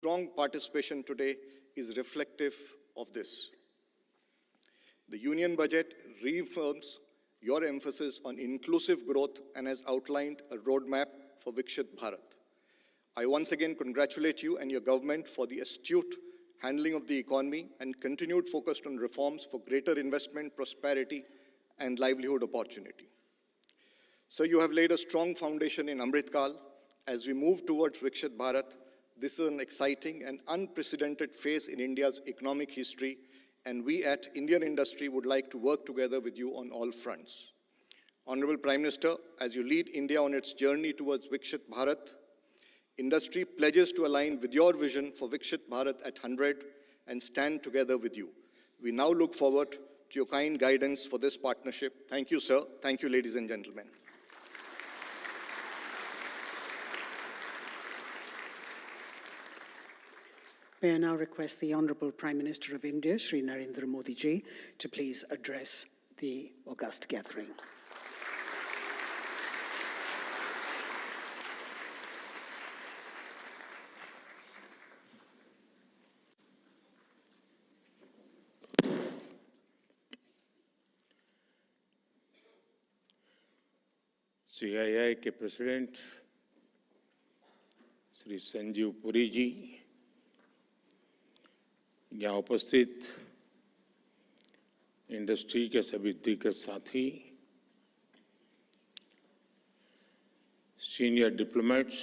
Strong participation today is reflective of this. The Union Budget reaffirms your emphasis on inclusive growth and has outlined a roadmap for Viksit Bharat. I once again congratulate you and your government for the astute handling of the economy and continued focus on reforms for greater investment, prosperity, and livelihood opportunity. So you have laid a strong foundation in Amrit Kal. As we move towards Viksit Bharat, this is an exciting and unprecedented phase in India's economic history, and we at Indian Industry would like to work together with you on all fronts. Honorable Prime Minister, as you lead India on its journey towards Viksit Bharat, industry pledges to align with your vision for Viksit Bharat at 100 and stand together with you. We now look forward to your kind guidance for this partnership. Thank you, sir. Thank you, ladies and gentlemen. May I now request the Honourable Prime Minister of India, Shri Narendra Modi ji, to please address the august gathering. CII के president Shri Sanjeev Puri जी, यहाँ उपस्थित industry के सभी दिग्गज साथी, senior diplomats,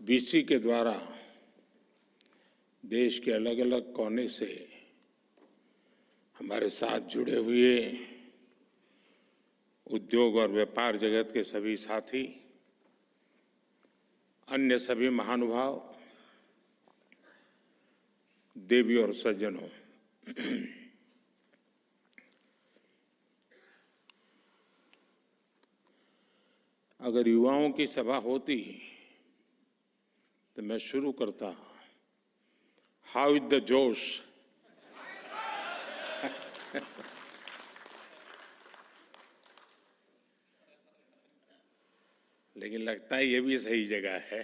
VC के द्वारा देश के अलग अलग कोने से हमारे साथ जुड़े हुए उद्योग और व्यापार जगत के सभी साथी, अन्य सभी महानुभाव, देवी और सज्जनों, अगर युवाओं की सभा होती तो मैं शुरू करता, हाउ इज द जोश। लेकिन लगता है ये भी सही जगह है।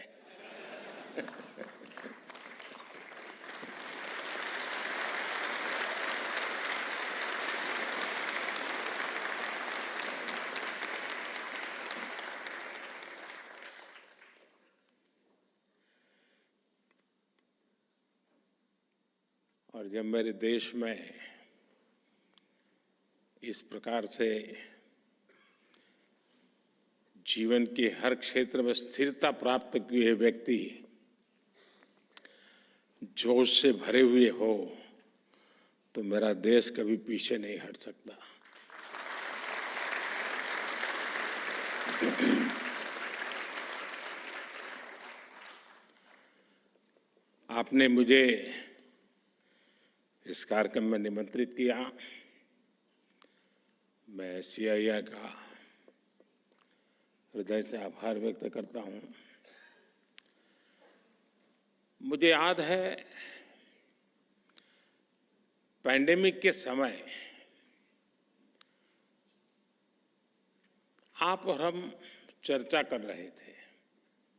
और जब मेरे देश में इस प्रकार से जीवन के हर क्षेत्र में स्थिरता प्राप्त किए व्यक्ति जोश से भरे हुए हो, तो मेरा देश कभी पीछे नहीं हट सकता। आपने मुझे इस कार्यक्रम में निमंत्रित किया। मैं सीआईआई का हृदय से आभार व्यक्त करता हूं। मुझे याद है, पैंडेमिक के समय आप और हम चर्चा कर रहे थे।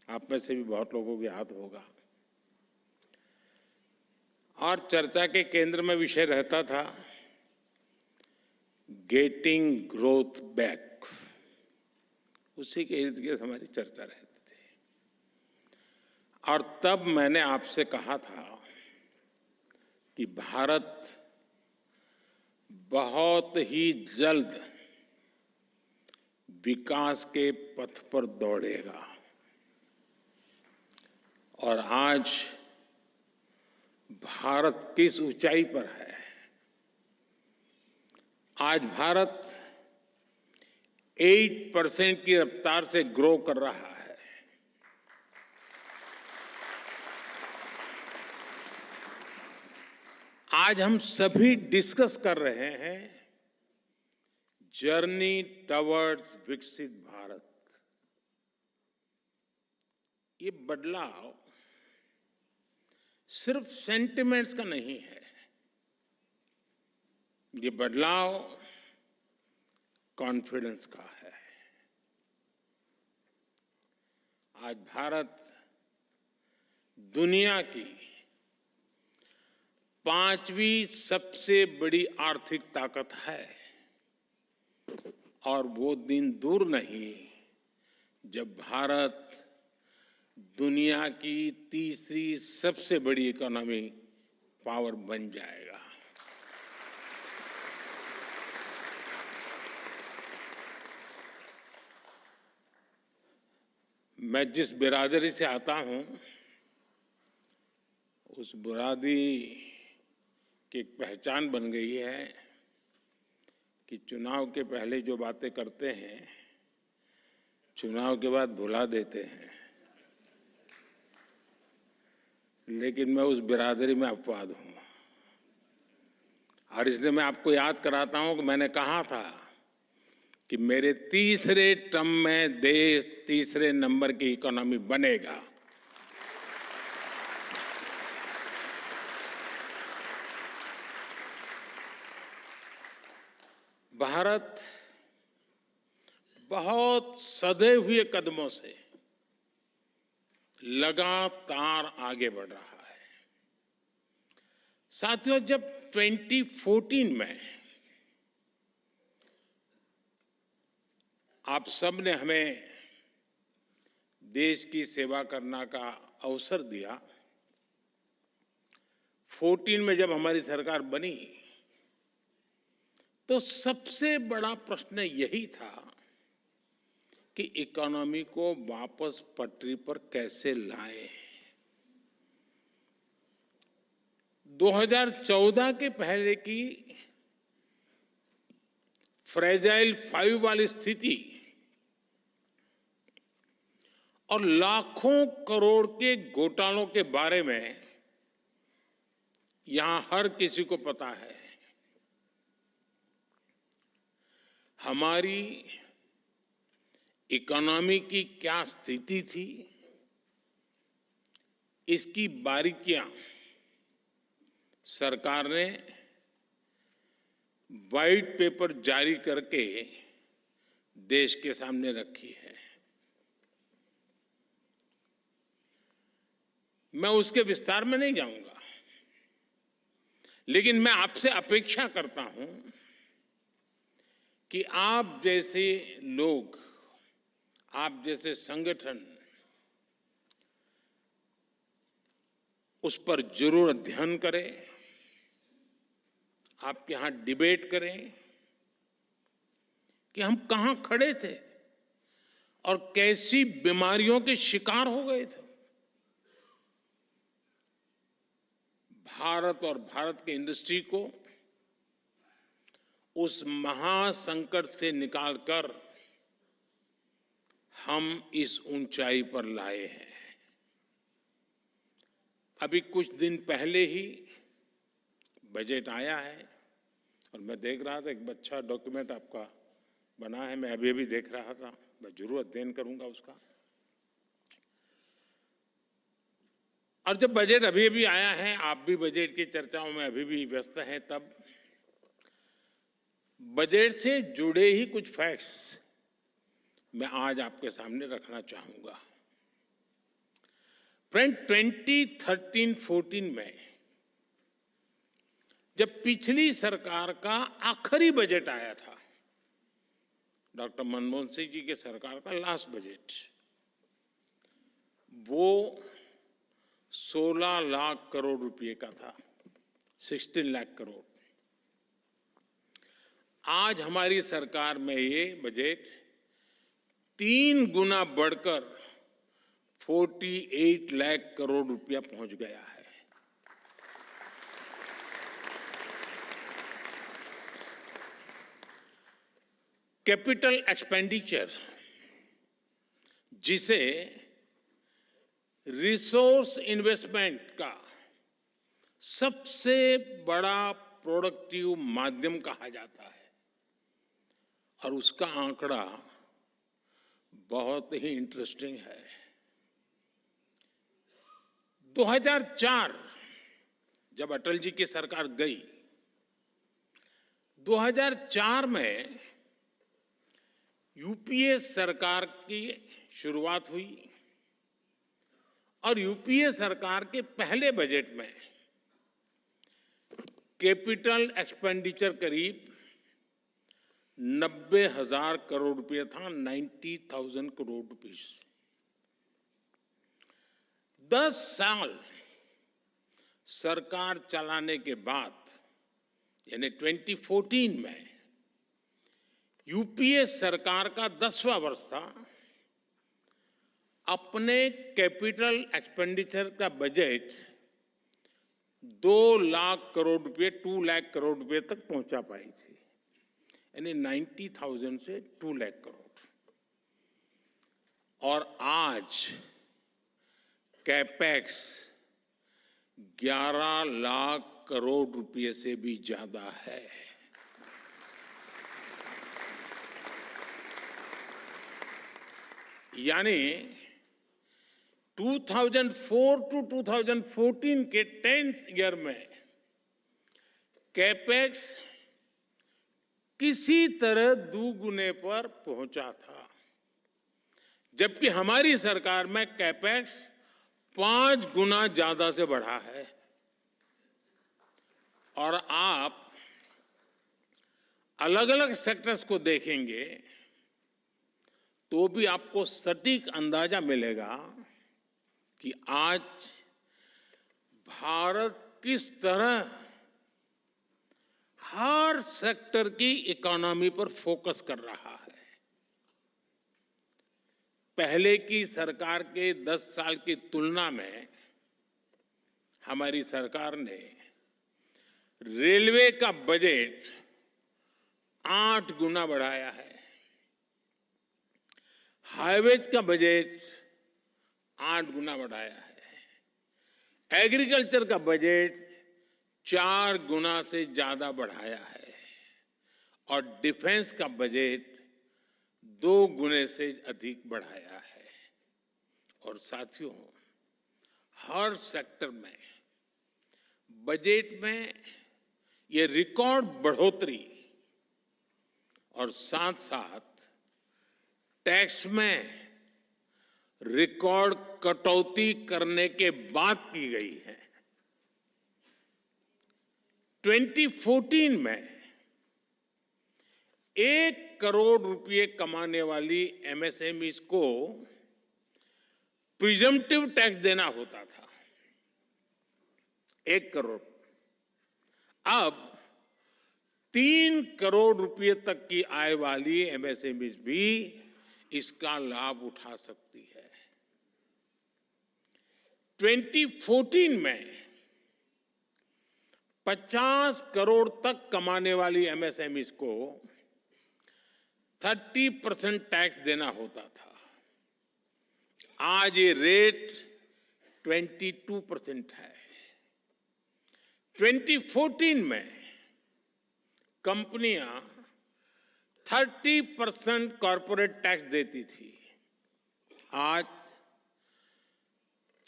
आप में से भी बहुत लोगों को याद होगा। और चर्चा के केंद्र में विषय रहता था गेटिंग ग्रोथ बैक। उसी के इर्द गिर्द हमारी चर्चा रहती थी। और तब मैंने आपसे कहा था कि भारत बहुत ही जल्द विकास के पथ पर दौड़ेगा। और आज भारत किस ऊंचाई पर है। आज भारत 8% की रफ्तार से ग्रो कर रहा है। आज हम सभी डिस्कस कर रहे हैं जर्नी टवर्ड्स विकसित भारत। ये बदलाव सिर्फ सेंटिमेंट्स का नहीं है। ये बदलाव कॉन्फिडेंस का है। आज भारत दुनिया की 5वीं सबसे बड़ी आर्थिक ताकत है और वो दिन दूर नहीं जब भारत दुनिया की तीसरी सबसे बड़ी इकोनॉमी पावर बन जाएगा। मैं जिस बिरादरी से आता हूं उस बिरादरी की एक पहचान बन गई है कि चुनाव के पहले जो बातें करते हैं चुनाव के बाद भुला देते हैं, लेकिन मैं उस बिरादरी में अपवाद हूं और इसलिए मैं आपको याद कराता हूं कि मैंने कहा था कि मेरे तीसरे टर्म में देश तीसरे नंबर की इकोनॉमी बनेगा। भारत बहुत सधे हुए कदमों से लगातार आगे बढ़ रहा है। साथियों, जब 2014 में आप सब ने हमें देश की सेवा करने का अवसर दिया, 14 में जब हमारी सरकार बनी तो सबसे बड़ा प्रश्न यही था कि इकोनॉमी को वापस पटरी पर कैसे लाएं। 2014 के पहले की फ्रेजाइल 5 वाली स्थिति और लाखों करोड़ के घोटालों के बारे में यहां हर किसी को पता है। हमारी इकोनॉमी की क्या स्थिति थी, इसकी बारीकियां सरकार ने व्हाइट पेपर जारी करके देश के सामने रखी है। मैं उसके विस्तार में नहीं जाऊंगा, लेकिन मैं आपसे अपेक्षा करता हूं कि आप जैसे लोग, आप जैसे संगठन उस पर जरूर अध्ययन करें, आपके यहां डिबेट करें कि हम कहां खड़े थे और कैसी बीमारियों के शिकार हो गए थे। भारत और भारत की इंडस्ट्री को उस महासंकट से निकालकर हम इस ऊंचाई पर लाए हैं। अभी कुछ दिन पहले ही बजट आया है और मैं देख रहा था, एक अच्छा डॉक्यूमेंट आपका बना है, मैं अभी देख रहा था, मैं जरूर अध्ययन करूंगा उसका। और जब बजट अभी आया है, आप भी बजट की चर्चाओं में अभी भी व्यस्त हैं, तब बजट से जुड़े ही कुछ फैक्ट्स मैं आज आपके सामने रखना चाहूंगा। फ्रेंड, 2013-14 में जब पिछली सरकार का आखिरी बजट आया था, डॉक्टर मनमोहन सिंह जी के सरकार का लास्ट बजट, वो 16 लाख करोड़ रुपए का था, 16 लाख करोड़। आज हमारी सरकार में ये बजट 3 गुना बढ़कर 48 लाख करोड़ रुपया पहुंच गया है। कैपिटल एक्सपेंडिचर, जिसे रिसोर्स इन्वेस्टमेंट का सबसे बड़ा प्रोडक्टिव माध्यम कहा जाता है, और उसका आंकड़ा बहुत ही इंटरेस्टिंग है। 2004 जब अटल जी की सरकार गई, 2004 में यूपीए सरकार की शुरुआत हुई और यूपीए सरकार के पहले बजट में कैपिटल एक्सपेंडिचर करीब 90,000 करोड़ रुपए था, 90,000 करोड़ रुपीस। 10 साल सरकार चलाने के बाद यानी 2014 में यूपीए सरकार का 10वां वर्ष था। अपने कैपिटल एक्सपेंडिचर का बजट 2 लाख करोड़ रुपए, 2 लाख करोड़ रुपए तक पहुंचा पाई थी, यानी 90,000 से 2 लाख करोड़। और आज कैपेक्स 11 लाख करोड़ रुपए से भी ज्यादा है। यानी 2004 टू 2014 के 10th ईयर में कैपेक्स किसी तरह दुगुने पर पहुंचा था, जबकि हमारी सरकार में कैपेक्स 5 गुना ज्यादा से बढ़ा है। और आप अलग अलग सेक्टर्स को देखेंगे तो भी आपको सटीक अंदाजा मिलेगा कि आज भारत किस तरह हर सेक्टर की इकोनॉमी पर फोकस कर रहा है। पहले की सरकार के 10 साल की तुलना में हमारी सरकार ने रेलवे का बजट 8 गुना बढ़ाया है, हाईवेज का बजट 8 गुना बढ़ाया है, एग्रीकल्चर का बजट 4 गुना से ज्यादा बढ़ाया है और डिफेंस का बजट 2 गुने से अधिक बढ़ाया है। और साथियों, हर सेक्टर में बजट में ये रिकॉर्ड बढ़ोतरी और साथ साथ टैक्स में रिकॉर्ड कटौती करने के बाद की गई है। 2014 में 1 करोड़ रुपए कमाने वाली एमएसएमईज को प्रिजम्पटिव टैक्स देना होता था, 1 करोड़। अब 3 करोड़ रुपए तक की आय वाली एमएसएमईज भी इसका लाभ उठा सकती है। 2014 में 50 करोड़ तक कमाने वाली एमएसएमईज को 30% टैक्स देना होता था। आज ये रेट 22% है। 2014 में कंपनियां 30% कॉर्पोरेट टैक्स देती थी, आज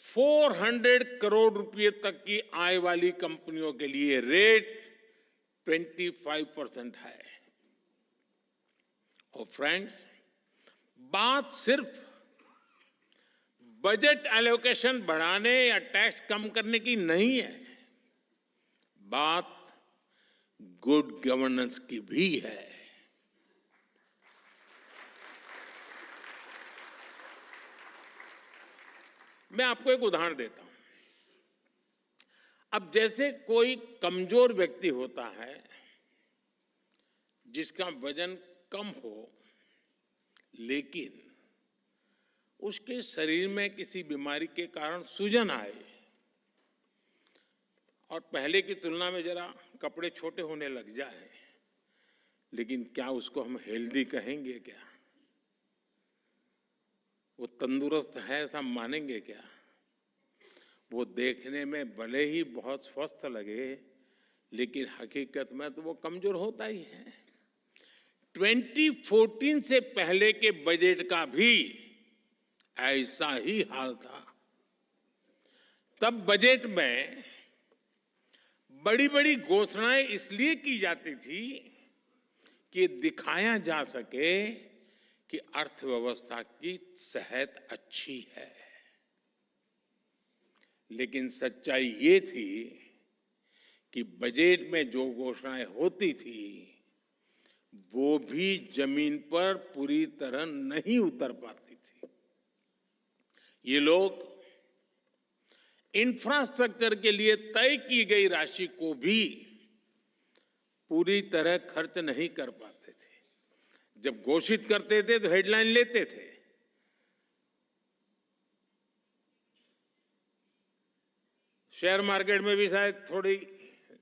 400 करोड़ रुपए तक की आय वाली कंपनियों के लिए रेट 25% है। और फ्रेंड्स, बात सिर्फ बजट एलोकेशन बढ़ाने या टैक्स कम करने की नहीं है, बात गुड गवर्नेंस की भी है। मैं आपको एक उदाहरण देता हूं। अब जैसे कोई कमजोर व्यक्ति होता है जिसका वजन कम हो, लेकिन उसके शरीर में किसी बीमारी के कारण सूजन आए और पहले की तुलना में जरा कपड़े छोटे होने लग जाए, लेकिन क्या उसको हम हेल्दी कहेंगे? क्या वो तंदुरुस्त है ऐसा मानेंगे? क्या वो देखने में भले ही बहुत स्वस्थ लगे, लेकिन हकीकत में तो वो कमजोर होता ही है। 2014 से पहले के बजट का भी ऐसा ही हाल था। तब बजट में बड़ी बड़ी घोषणाएं इसलिए की जाती थी कि दिखाया जा सके कि अर्थव्यवस्था की सेहत अच्छी है। लेकिन सच्चाई ये थी कि बजट में जो घोषणाएं होती थी वो भी जमीन पर पूरी तरह नहीं उतर पाती थी। ये लोग इंफ्रास्ट्रक्चर के लिए तय की गई राशि को भी पूरी तरह खर्च नहीं कर पाते थे। जब घोषित करते थे तो हेडलाइन लेते थे, शेयर मार्केट में भी शायद थोड़ी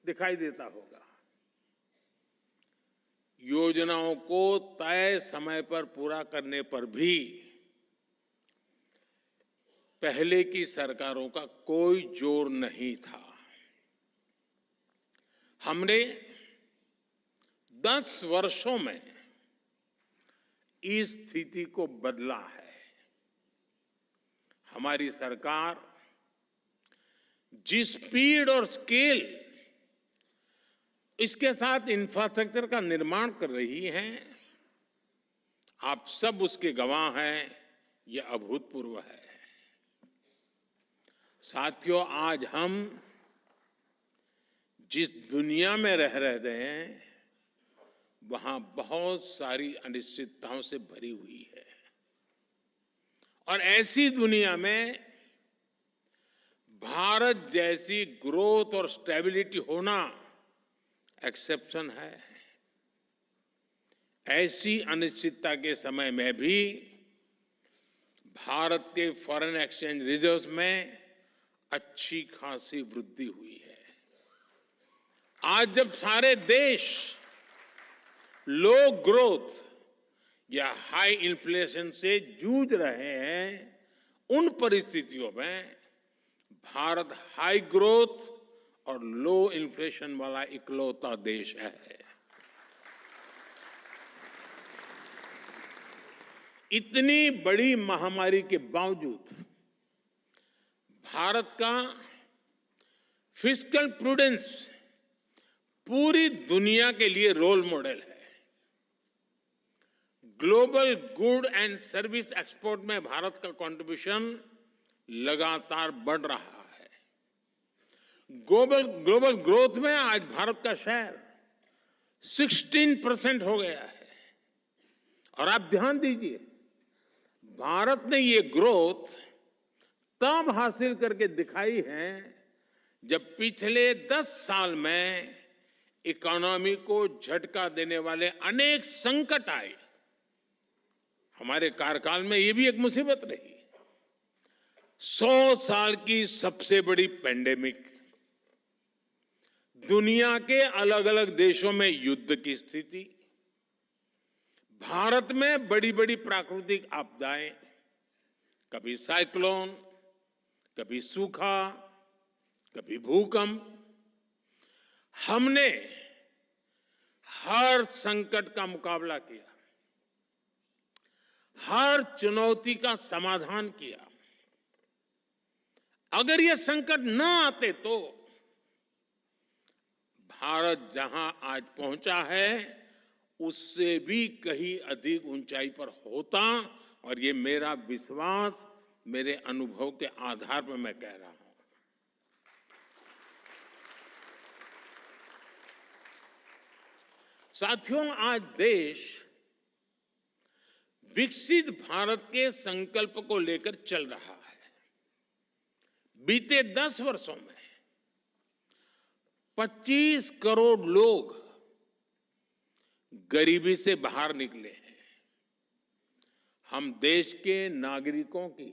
दिखाई देता होगा। योजनाओं को तय समय पर पूरा करने पर भी पहले की सरकारों का कोई जोर नहीं था। हमने 10 वर्षों में इस स्थिति को बदला है। हमारी सरकार जिस स्पीड और स्केल इसके साथ इंफ्रास्ट्रक्चर का निर्माण कर रही है, आप सब उसके गवाह हैं। ये अभूतपूर्व है। साथियों, आज हम जिस दुनिया में रह रहे हैं वहां बहुत सारी अनिश्चितताओं से भरी हुई है, और ऐसी दुनिया में भारत जैसी ग्रोथ और स्टेबिलिटी होना एक्सेप्शन है। ऐसी अनिश्चितता के समय में भी भारत के फॉरेन एक्सचेंज रिजर्व्स में अच्छी खासी वृद्धि हुई है। आज जब सारे देश लो ग्रोथ या हाई इन्फ्लेशन से जूझ रहे हैं, उन परिस्थितियों में भारत हाई ग्रोथ और लो इन्फ्लेशन वाला इकलौता देश है। इतनी बड़ी महामारी के बावजूद भारत का फिस्कल प्रूडेंस पूरी दुनिया के लिए रोल मॉडल है। Global good and service export में भारत का कंट्रीब्यूशन लगातार बढ़ रहा है। ग्लोबल ग्रोथ में आज भारत का शेयर 16% हो गया है। और आप ध्यान दीजिए, भारत ने ये ग्रोथ तब हासिल करके दिखाई है जब पिछले 10 साल में इकोनॉमी को झटका देने वाले अनेक संकट आए। हमारे कार्यकाल में ये भी एक मुसीबत रही। 100 साल की सबसे बड़ी पेंडेमिक, दुनिया के अलग अलग देशों में युद्ध की स्थिति, भारत में बड़ी बड़ी प्राकृतिक आपदाएं, कभी साइक्लोन, कभी सूखा, कभी भूकंप। हमने हर संकट का मुकाबला किया, हर चुनौती का समाधान किया। अगर ये संकट न आते तो भारत जहां आज पहुंचा है उससे भी कहीं अधिक ऊंचाई पर होता, और ये मेरा विश्वास, मेरे अनुभव के आधार पर मैं कह रहा हूं। साथियों, आज देश विकसित भारत के संकल्प को लेकर चल रहा है। बीते 10 वर्षों में 25 करोड़ लोग गरीबी से बाहर निकले हैं। हम देश के नागरिकों की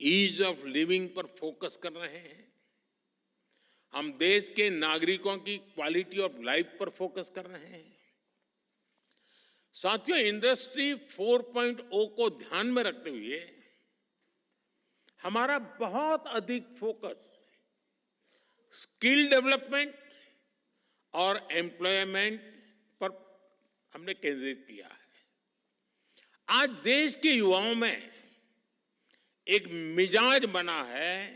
ईज ऑफ लिविंग पर फोकस कर रहे हैं। हम देश के नागरिकों की क्वालिटी ऑफ लाइफ पर फोकस कर रहे हैं। साथियों, इंडस्ट्री 4.0 को ध्यान में रखते हुए हमारा बहुत अधिक फोकस स्किल डेवलपमेंट और एम्प्लॉयमेंट पर हमने केंद्रित किया है। आज देश के युवाओं में एक मिजाज बना है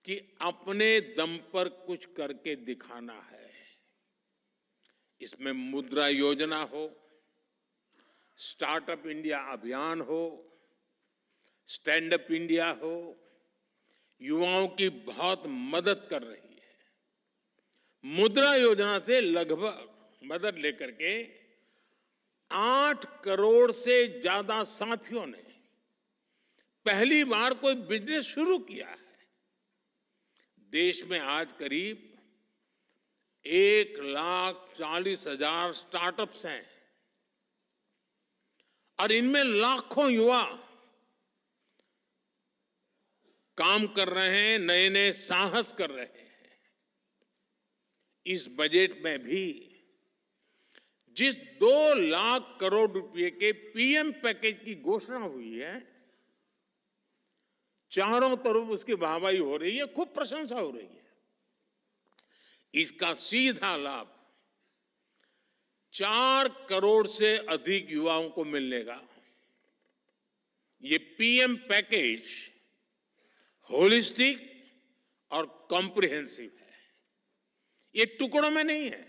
कि अपने दम पर कुछ करके दिखाना है। इसमें मुद्रा योजना हो, स्टार्टअप इंडिया अभियान हो, स्टैंड अप इंडिया हो, युवाओं की बहुत मदद कर रही है। मुद्रा योजना से लगभग मदद लेकर के 8 करोड़ से ज्यादा साथियों ने पहली बार कोई बिजनेस शुरू किया है। देश में आज करीब 1,40,000 स्टार्टअप्स हैं और इनमें लाखों युवा काम कर रहे हैं, नए नए साहस कर रहे हैं। इस बजट में भी जिस 2 लाख करोड़ रुपए के पीएम पैकेज की घोषणा हुई है, चारों तरफ उसकी वाहवाही हो रही है, खूब प्रशंसा हो रही है। इसका सीधा लाभ 4 करोड़ से अधिक युवाओं को मिलेगा। ये पीएम पैकेज होलिस्टिक और कॉम्प्रिहेंसिव है। ये टुकड़ों में नहीं है,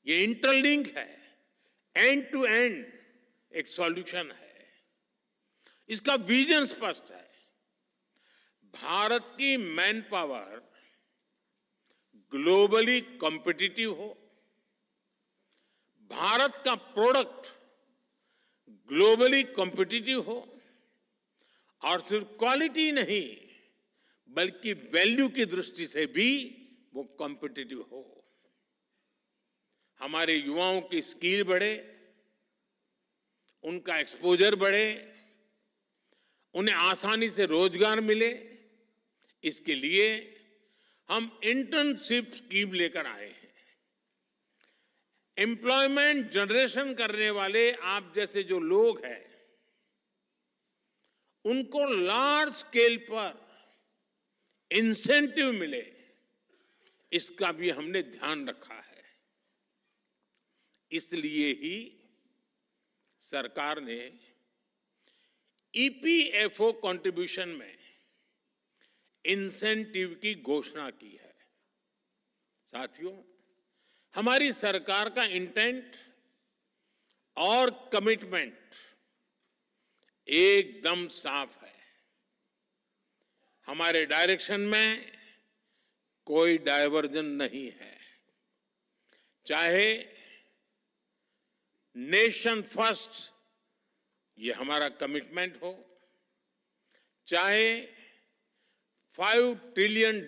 ये इंटरलिंक है, एंड टू एंड एक सॉल्यूशन है। इसका विजन स्पष्ट है। भारत की मैन पावर ग्लोबली कॉम्पिटिटिव हो, भारत का प्रोडक्ट ग्लोबली कॉम्पिटिटिव हो और सिर्फ क्वालिटी नहीं बल्कि वैल्यू की दृष्टि से भी वो कॉम्पिटिटिव हो। हमारे युवाओं की स्किल बढ़े, उनका एक्सपोजर बढ़े, उन्हें आसानी से रोजगार मिले, इसके लिए हम इंटर्नशिप स्कीम लेकर आए हैं। एम्प्लॉयमेंट जनरेशन करने वाले आप जैसे जो लोग हैं, उनको लार्ज स्केल पर इंसेंटिव मिले, इसका भी हमने ध्यान रखा है। इसलिए ही सरकार ने ईपीएफओ कंट्रीब्यूशन में इंसेंटिव की घोषणा की है। साथियों, हमारी सरकार का इंटेंट और कमिटमेंट एकदम साफ है। हमारे डायरेक्शन में कोई डायवर्जन नहीं है। चाहे नेशन फर्स्ट ये हमारा कमिटमेंट हो, चाहे $5 ट्रिलियन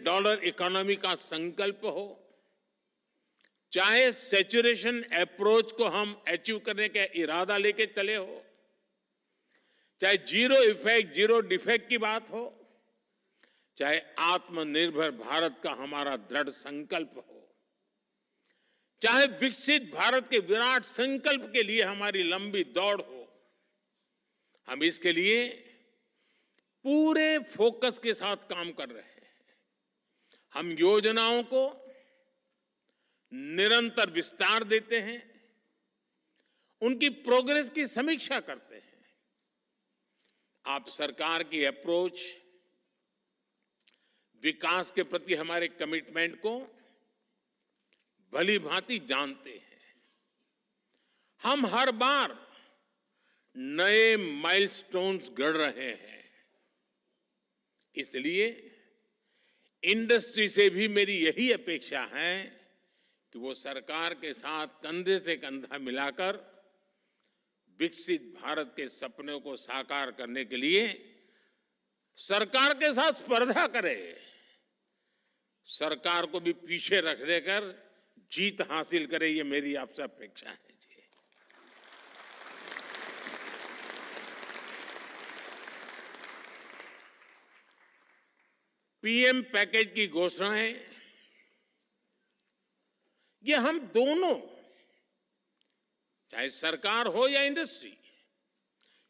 इकोनॉमी का संकल्प हो, चाहे सैचुरेशन अप्रोच को हम अचीव करने का इरादा लेके चले हो, चाहे जीरो इफेक्ट जीरो डिफेक्ट की बात हो, चाहे आत्मनिर्भर भारत का हमारा दृढ़ संकल्प हो, चाहे विकसित भारत के विराट संकल्प के लिए हमारी लंबी दौड़ हो, हम इसके लिए पूरे फोकस के साथ काम कर रहे हैं। हम योजनाओं को निरंतर विस्तार देते हैं, उनकी प्रोग्रेस की समीक्षा करते हैं। आप सरकार की अप्रोच, विकास के प्रति हमारे कमिटमेंट को भली भांति जानते हैं। हम हर बार नए माइलस्टोन्स गढ़ रहे हैं। इसलिए इंडस्ट्री से भी मेरी यही अपेक्षा है कि वो सरकार के साथ कंधे से कंधा मिलाकर विकसित भारत के सपनों को साकार करने के लिए सरकार के साथ स्पर्धा करे, सरकार को भी पीछे रख देकर जीत हासिल करे। ये मेरी आपसे अपेक्षा है जी। पीएम पैकेज की घोषणाएं ये हम दोनों, चाहे सरकार हो या इंडस्ट्री,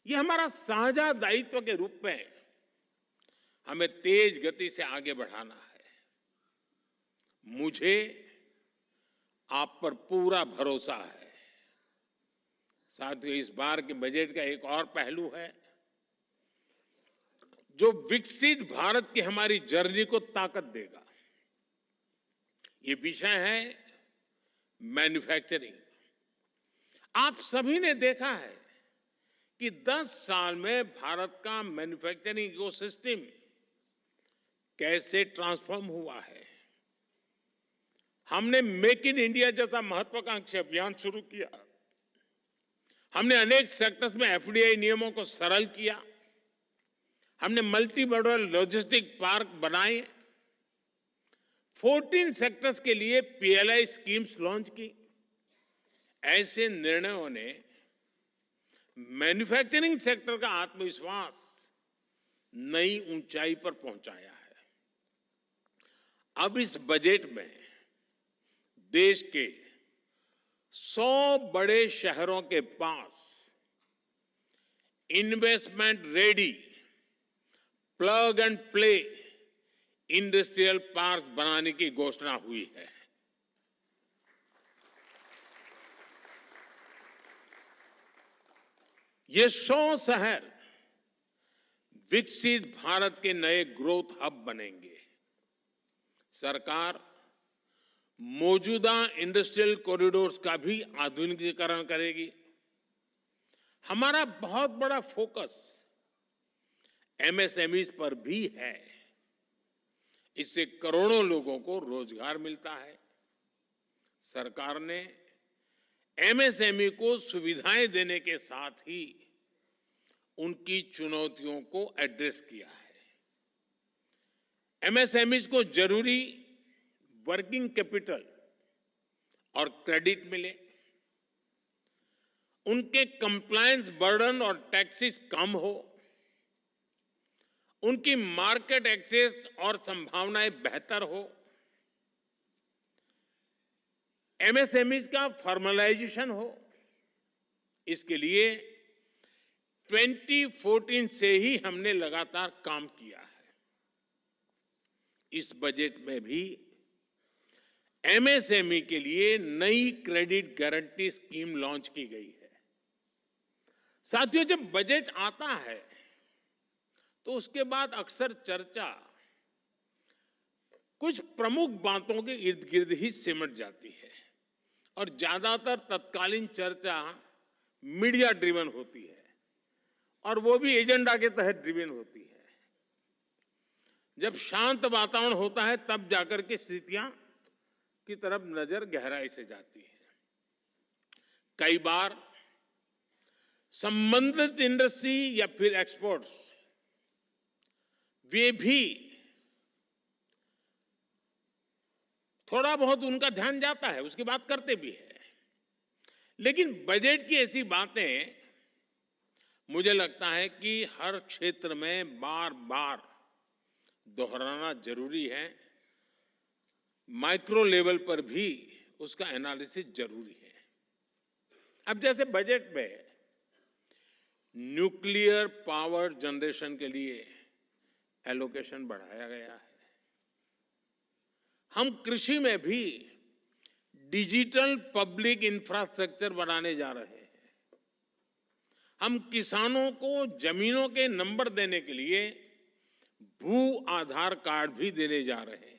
ये हमारा साझा दायित्व के रूप में हमें तेज गति से आगे बढ़ाना है। मुझे आप पर पूरा भरोसा है। साथियों, इस बार के बजट का एक और पहलू है जो विकसित भारत की हमारी जर्नी को ताकत देगा। ये विषय है मैन्युफैक्चरिंग। आप सभी ने देखा है कि 10 साल में भारत का मैन्युफैक्चरिंग इकोसिस्टम कैसे ट्रांसफॉर्म हुआ है। हमने मेक इन इंडिया जैसा महत्वाकांक्षी अभियान शुरू किया। हमने अनेक सेक्टर्स में एफडीआई नियमों को सरल किया। हमने मल्टी मॉडल लॉजिस्टिक पार्क बनाए। 14 सेक्टर्स के लिए पीएलआई स्कीम्स लॉन्च की। ऐसे निर्णयों ने मैन्युफैक्चरिंग सेक्टर का आत्मविश्वास नई ऊंचाई पर पहुंचाया है। अब इस बजट में देश के 100 बड़े शहरों के पास investment ready plug and play industrial park बनाने की घोषणा हुई है। ये 100 शहर विकसित भारत के नए ग्रोथ हब बनेंगे। सरकार मौजूदा इंडस्ट्रियल कॉरिडोर्स का भी आधुनिकीकरण करेगी। हमारा बहुत बड़ा फोकस एमएसएमई पर भी है। इससे करोड़ों लोगों को रोजगार मिलता है। सरकार ने एमएसएमई को सुविधाएं देने के साथ ही उनकी चुनौतियों को एड्रेस किया है। एमएसएमई को जरूरी वर्किंग कैपिटल और क्रेडिट मिले, उनके कंप्लायंस बर्डन और टैक्सेस कम हो, उनकी मार्केट एक्सेस और संभावनाएं बेहतर हो, एमएसएमई का फॉर्मलाइजेशन हो। इसके लिए 2014 से ही हमने लगातार काम किया है। इस बजट में भी एमएसएमई के लिए नई क्रेडिट गारंटी स्कीम लॉन्च की गई है। साथियों, जब बजट आता है तो उसके बाद अक्सर चर्चा कुछ प्रमुख बातों के इर्द गिर्द ही सिमट जाती है और ज्यादातर तत्कालीन चर्चा मीडिया ड्रिवन होती है और वो भी एजेंडा के तहत ड्रिवन होती है। जब शांत वातावरण होता है तब जाकर के स्थितियां की तरफ नजर गहराई से जाती है। कई बार संबंधित इंडस्ट्री या फिर एक्सपोर्ट्स वे भी थोड़ा बहुत उनका ध्यान जाता है, उसकी बात करते भी है। लेकिन बजट की ऐसी बातें मुझे लगता है कि हर क्षेत्र में बार बार दोहराना जरूरी है। माइक्रो लेवल पर भी उसका एनालिसिस जरूरी है। अब जैसे बजट में न्यूक्लियर पावर जनरेशन के लिए एलोकेशन बढ़ाया गया है। हम कृषि में भी डिजिटल पब्लिक इंफ्रास्ट्रक्चर बनाने जा रहे हैं। हम किसानों को जमीनों के नंबर देने के लिए भू आधार कार्ड भी देने जा रहे हैं।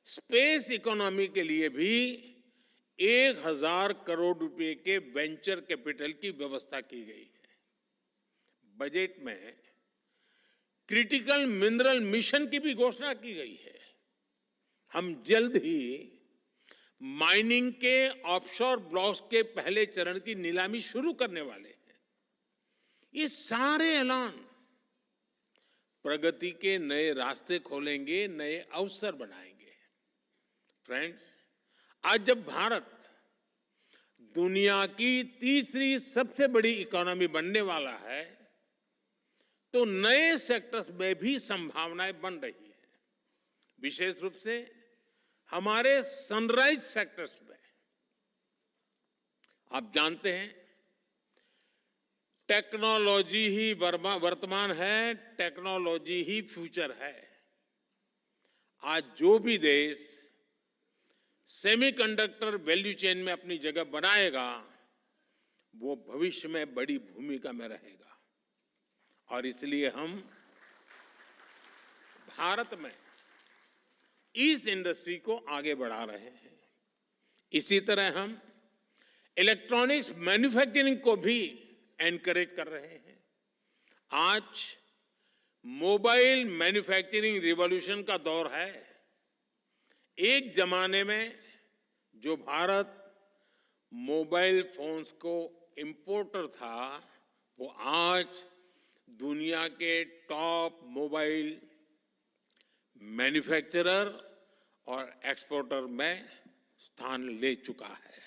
स्पेस इकोनॉमी के लिए भी 1000 करोड़ रुपए के वेंचर कैपिटल की व्यवस्था की गई है। बजट में क्रिटिकल मिनरल मिशन की भी घोषणा की गई है। हम जल्द ही माइनिंग के ऑफशोर ब्लॉक्स के पहले चरण की नीलामी शुरू करने वाले हैं। ये सारे ऐलान प्रगति के नए रास्ते खोलेंगे, नए अवसर बनाएंगे। फ्रेंड्स, आज जब भारत दुनिया की तीसरी सबसे बड़ी इकोनॉमी बनने वाला है तो नए सेक्टर्स में भी संभावनाएं बन रही है। विशेष रूप से हमारे सनराइज सेक्टर्स में। आप जानते हैं, टेक्नोलॉजी ही वर्तमान है, टेक्नोलॉजी ही फ्यूचर है। आज जो भी देश सेमीकंडक्टर वैल्यू चेन में अपनी जगह बनाएगा वो भविष्य में बड़ी भूमिका में रहेगा। और इसलिए हम भारत में इस इंडस्ट्री को आगे बढ़ा रहे हैं। इसी तरह हम इलेक्ट्रॉनिक्स मैन्युफैक्चरिंग को भी एनकरेज कर रहे हैं। आज मोबाइल मैन्युफैक्चरिंग रिवॉल्यूशन का दौर है। एक जमाने में जो भारत मोबाइल फोन्स को इंपोर्टर था, वो आज दुनिया के टॉप मोबाइल मैन्युफैक्चरर और एक्सपोर्टर में स्थान ले चुका है।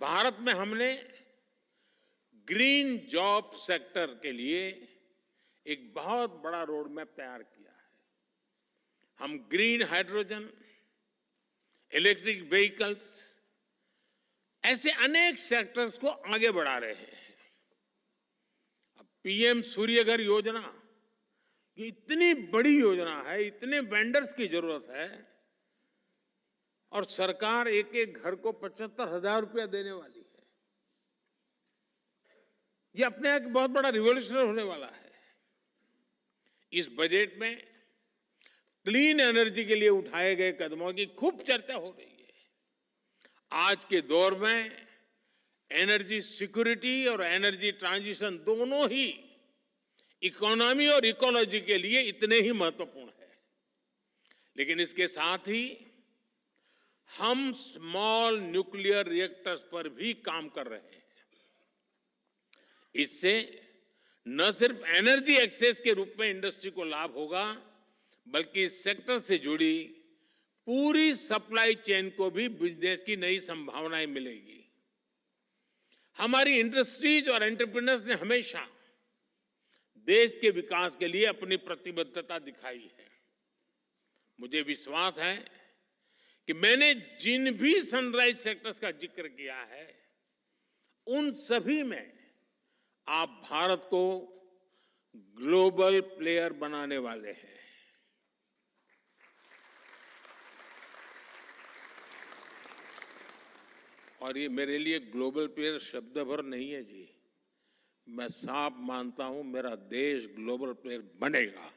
भारत में हमने ग्रीन जॉब सेक्टर के लिए एक बहुत बड़ा रोड मैप तैयार किया है। हम ग्रीन हाइड्रोजन, इलेक्ट्रिक व्हीकल्स, ऐसे अनेक सेक्टर्स को आगे बढ़ा रहे हैं। अब पीएम सूर्यघर योजना, ये इतनी बड़ी योजना है, इतने वेंडर्स की जरूरत है, और सरकार एक एक घर को 75,000 रुपया देने वाली है। ये अपने आप बहुत बड़ा रिवॉल्यूशन होने वाला है। इस बजट में क्लीन एनर्जी के लिए उठाए गए कदमों की खूब चर्चा हो रही है। आज के दौर में एनर्जी सिक्योरिटी और एनर्जी ट्रांजिशन दोनों ही इकोनॉमी और इकोलॉजी के लिए इतने ही महत्वपूर्ण है। लेकिन इसके साथ ही हम स्मॉल न्यूक्लियर रिएक्टर्स पर भी काम कर रहे हैं। इससे न सिर्फ एनर्जी एक्सेस के रूप में इंडस्ट्री को लाभ होगा, बल्कि इस सेक्टर से जुड़ी पूरी सप्लाई चेन को भी बिजनेस की नई संभावनाएं मिलेगी। हमारी इंडस्ट्रीज और एंटरप्रेन्योर्स ने हमेशा देश के विकास के लिए अपनी प्रतिबद्धता दिखाई है। मुझे विश्वास है कि मैंने जिन भी सनराइज सेक्टर्स का जिक्र किया है, उन सभी में आप भारत को ग्लोबल प्लेयर बनाने वाले हैं। और ये मेरे लिए ग्लोबल प्लेयर शब्द भर नहीं है जी, मैं साफ मानता हूं मेरा देश ग्लोबल प्लेयर बनेगा।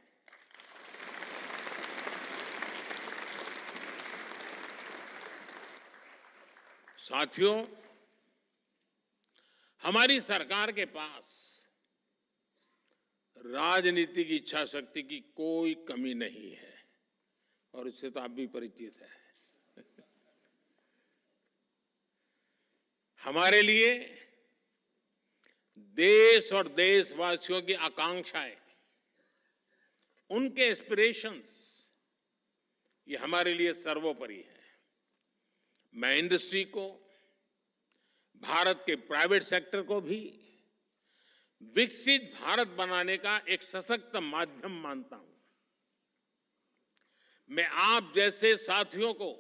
साथियों, हमारी सरकार के पास राजनीतिक इच्छा शक्ति की कोई कमी नहीं है, और इससे तो आप भी परिचित हैं। हमारे लिए देश और देशवासियों की आकांक्षाएं, उनके एस्पिरेशंस, ये हमारे लिए सर्वोपरि है। मैं इंडस्ट्री को, भारत के प्राइवेट सेक्टर को भी विकसित भारत बनाने का एक सशक्त माध्यम मानता हूं। मैं आप जैसे साथियों को,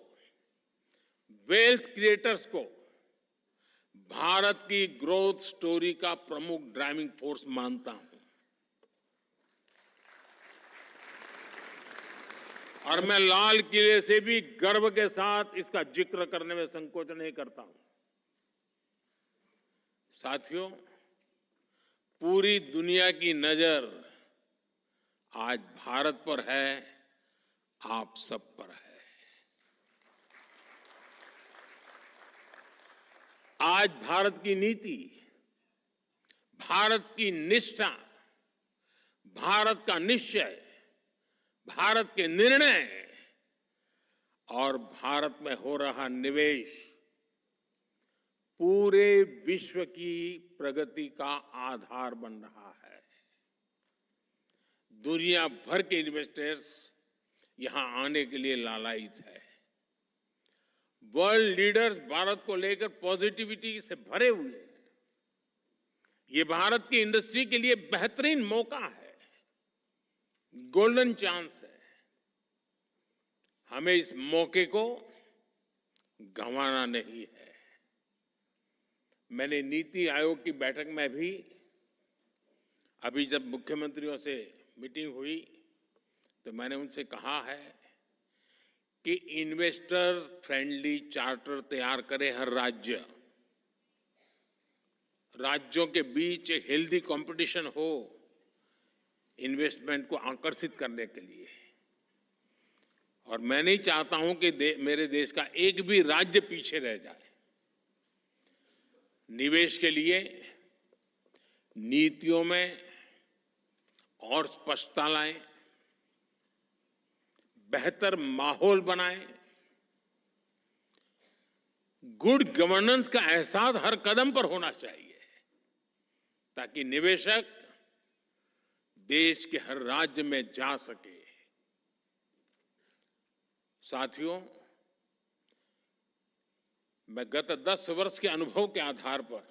वेल्थ क्रिएटर्स को भारत की ग्रोथ स्टोरी का प्रमुख ड्राइविंग फोर्स मानता हूं। और मैं लाल किले से भी गर्व के साथ इसका जिक्र करने में संकोच नहीं करता हूं। साथियों, पूरी दुनिया की नजर आज भारत पर है, आप सब पर है। आज भारत की नीति, भारत की निष्ठा, भारत का निश्चय, भारत के निर्णय और भारत में हो रहा निवेश पूरे विश्व की प्रगति का आधार बन रहा है। दुनिया भर के इन्वेस्टर्स यहां आने के लिए लालायित है। वर्ल्ड लीडर्स भारत को लेकर पॉजिटिविटी से भरे हुए हैं। ये भारत की इंडस्ट्री के लिए बेहतरीन मौका है, गोल्डन चांस है। हमें इस मौके को गंवाना नहीं है। मैंने नीति आयोग की बैठक में भी, अभी जब मुख्यमंत्रियों से मीटिंग हुई, तो मैंने उनसे कहा है कि इन्वेस्टर फ्रेंडली चार्टर तैयार करे हर राज्य। राज्यों के बीच एक हेल्दी कंपटीशन हो इन्वेस्टमेंट को आकर्षित करने के लिए। और मैं नहीं चाहता हूं कि मेरे देश का एक भी राज्य पीछे रह जाए। निवेश के लिए नीतियों में और स्पष्टता लाएं, बेहतर माहौल बनाएं, गुड गवर्नेंस का एहसास हर कदम पर होना चाहिए ताकि निवेशक देश के हर राज्य में जा सके। साथियों, मैं गत 10 वर्ष के अनुभव के आधार पर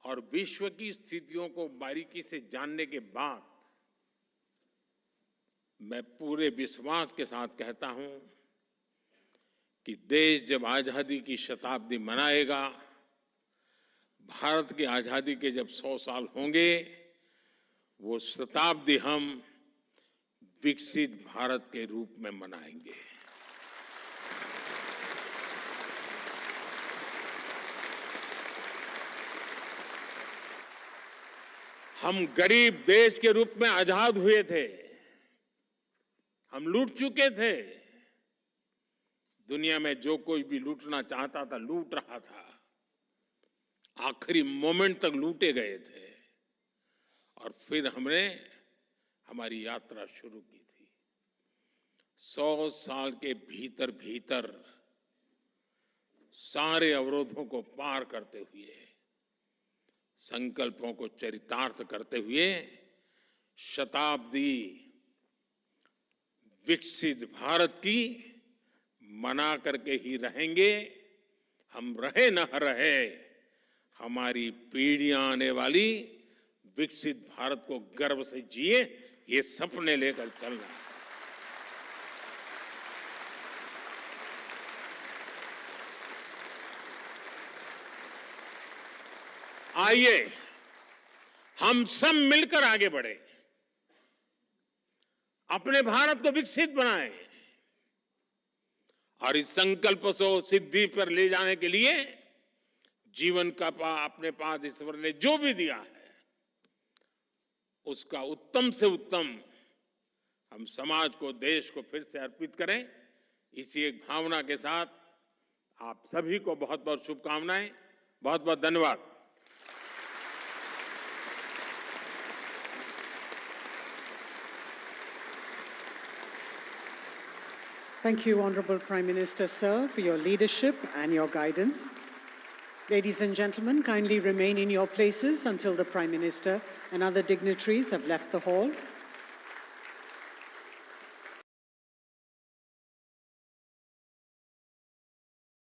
और विश्व की स्थितियों को बारीकी से जानने के बाद मैं पूरे विश्वास के साथ कहता हूं कि देश जब आजादी की शताब्दी मनाएगा, भारत की आजादी के जब 100 साल होंगे, वो शताब्दी हम विकसित भारत के रूप में मनाएंगे। हम गरीब देश के रूप में आजाद हुए थे, हम लूट चुके थे। दुनिया में जो कोई भी लूटना चाहता था लूट रहा था, आखिरी मोमेंट तक लूटे गए थे। और फिर हमने हमारी यात्रा शुरू की थी। 100 साल के भीतर भीतर सारे अवरोधों को पार करते हुए, संकल्पों को चरितार्थ करते हुए शताब्दी विकसित भारत की मना करके ही रहेंगे। हम रहे न रहे, हमारी पीढ़ियां आने वाली विकसित भारत को गर्व से जिए, ये सपने लेकर चलना है। आइए हम सब मिलकर आगे बढ़े, अपने भारत को विकसित बनाएं और इस संकल्प को सिद्धि पर ले जाने के लिए जीवन का अपने पास ईश्वर ने जो भी दिया है उसका उत्तम से उत्तम हम समाज को, देश को फिर से अर्पित करें। इसी एक भावना के साथ आप सभी को बहुत बहुत शुभकामनाएं, बहुत बहुत धन्यवाद। Thank you, Honourable Prime Minister, sir, for your leadership and your guidance. Ladies and gentlemen, kindly remain in your places until the Prime Minister and other dignitaries have left the hall.